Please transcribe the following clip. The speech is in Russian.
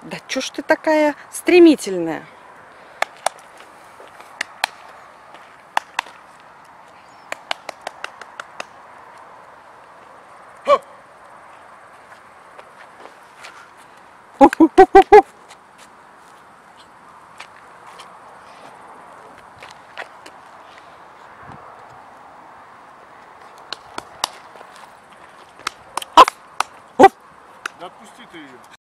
Да чё ж ты такая стремительная? Да отпусти ты ее.